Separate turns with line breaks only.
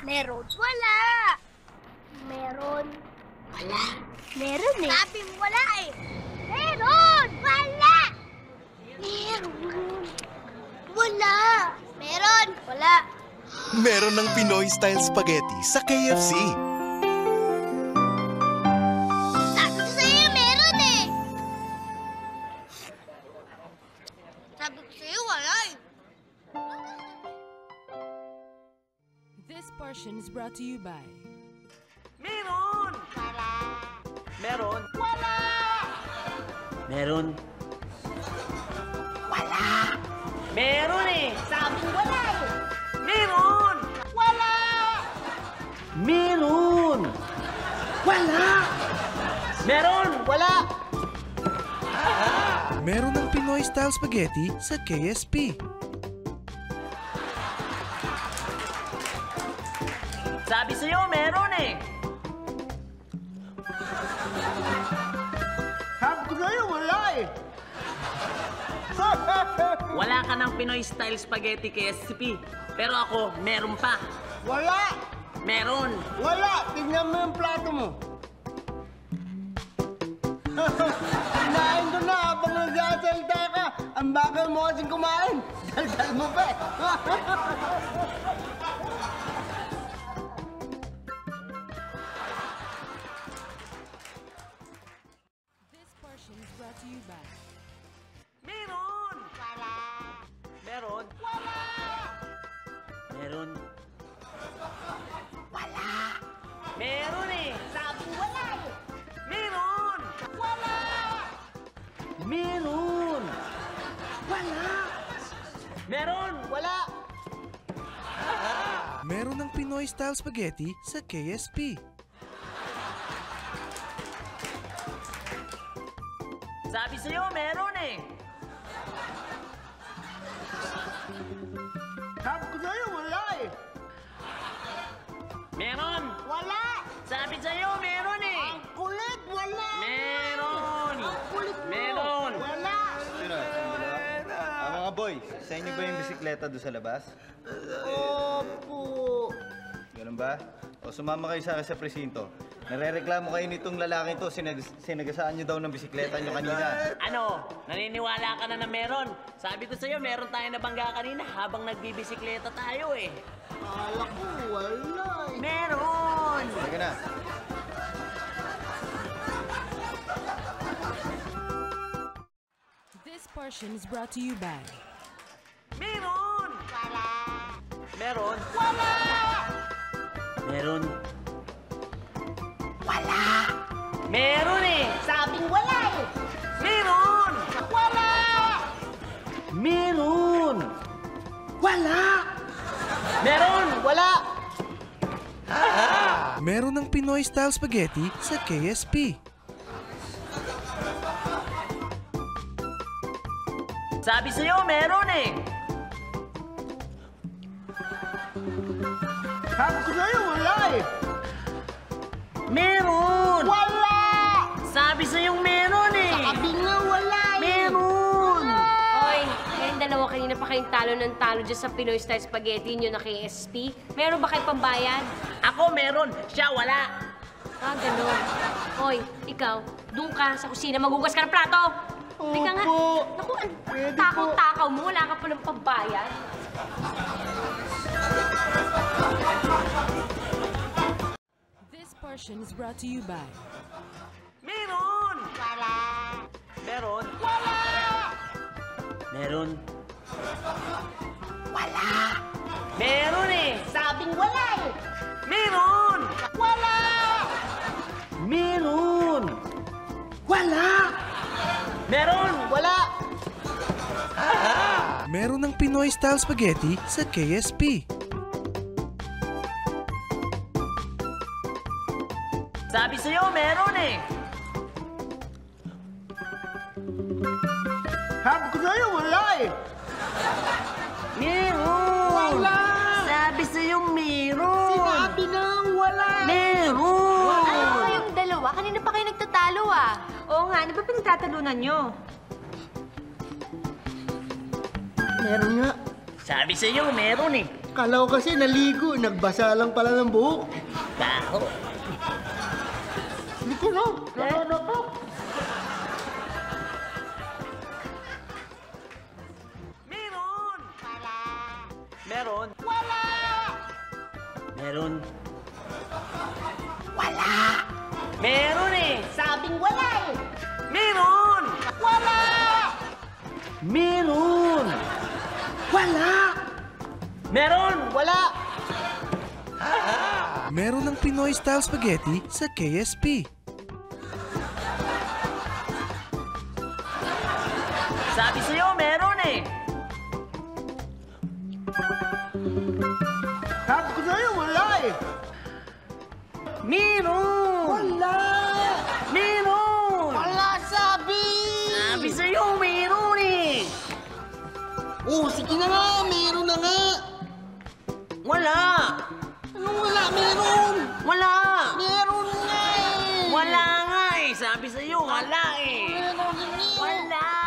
Meron. Wala. Meron. Wala. Meron eh. Sabi mo wala eh. Meron. Wala. Meron. Wala. Meron. Wala.
Meron ng Pinoy-style spaghetti sa KFC.
Sabi ko sa'yo, meron eh. Sabi ko sa'yo, wala eh.
This portion is brought to you by
Meron!
Wala.
Meron!
Wala.
Meron!
Wala.
Meron eh!
Sabi ko wala eh.
Meron!
Wala.
Meron! Wala! Meron! Wala!
Meron ng Pinoy-style spaghetti sa KSP.
Sabi sa'yo, meron eh!
Sabi ko sa'yo, wala eh.
Wala ka ng Pinoy-style spaghetti KSP. Pero ako, meron pa.
Wala!
Meron!
Wala! Tingnan mo yung plato mo. Kinain ko na habang nagsasalita ka. Ang bagal mo kasing kumain. Daldal mo pa eh.
This portion is brought to you by
Meron!
Wala.
Meron! Wala! Meron!
Wala.
Meron eh!
Sabi ko wala eh.
Meron!
Wala.
Meron! Wala! Meron! Wala!
Meron ng Pinoy-style spaghetti sa KSP.
Sabi sa'yo, meron eh!
Sabi ko sa'yo, wala eh.
Meron!
Wala!
Sabi sa'yo, meron eh!
Ang kulit, wala!
Meron!
Ang kulit mo!
Meron!
Wala!
Sino? Mga boy, sa inyo ba yung bisikleta doon sa labas?
Opo!
Ganun ba? O sumama kayo sa akin sa presinto. Narereklamo kayo nitong lalaking to, sinagasaan nyo daw ng bisikleta nyo kanina.
Ano? Naniniwala ka na meron? Sabi ko sa'yo, meron tayo nabangga kanina habang nagbibisikleta tayo eh.
Akala ko, wala eh.
Meron!
Sige na.
This portion is brought to you by
Meron!
Wala.
Meron!
Wala.
Meron!
Wala.
Meron eh!
Sabing wala eh.
Meron!
Wala.
Meron! Wala! Meron! Wala!
Meron ng Pinoy-style spaghetti sa KSP.
Sabi sa'yo, meron eh!
Sabi ko sa'yo, wala eh.
Meron!
Wala!
Sabi sa'yo, meron eh!
Sabi nga, wala eh.
Meron!
Hoy, kayong dalawa kanina pa kayong talo ng talo dyan sa Pinoy Style Spaghetti nyo na KSP. Meron ba kayo pambayad?
Ako meron, siya wala!
Ah, ganun. Hoy, ikaw, doon ka sa kusina, magugas ka ng plato! Teka nga.
Opo.
Naku, ang
Pwede
takaw-takaw mo, wala ka pa ng pambayad.
This portion is brought to you by
Meron!
Wala.
Meron!
Wala.
Meron!
Wala.
Meron eh!
Sabing wala eh.
Meron!
Wala.
Meron! Wala! Meron! Wala!
Meron ng Pinoy-style spaghetti sa KSP.
Sabi sa'yo, meron eh!
Sabi ko sa'yo, wala eh.
Meron!
Wala!
Sabi sa'yo, meron!
Sinabi na, wala eh.
Meron!
Ano ba yung dalawa? Kanina pa kayo nagtatalo ah. Oo nga, ano ba pinagtatalunan nyo?
Meron nga.
Sabi sa'yo, meron eh!
Kala ko kasi naligo, nagbasa lang pala ng buhok.
Baho.
Hindi ko na. Nananapak.
Meron! Meron? Meron?
Wala!
Meron eh!
Sabing wala eh!
Meron!
Wala!
Meron!
Wala!
Meron!
Wala!
Meron ng Pinoy style spaghetti sa KSP.
Sabi sa'yo, meron eh!
Sabi ko sa'yo, wala eh!
Meron!
Wala!
Meron!
Wala sabi!
Sabi sa'yo, meron eh!
Oh, sige na nga, meron na nga!
Wala!
Anong wala? Meron!
Wala!
Meron nga eh!
Wala nga eh! Sabi sa'yo, wala eh!
Meron, meron!
Wala!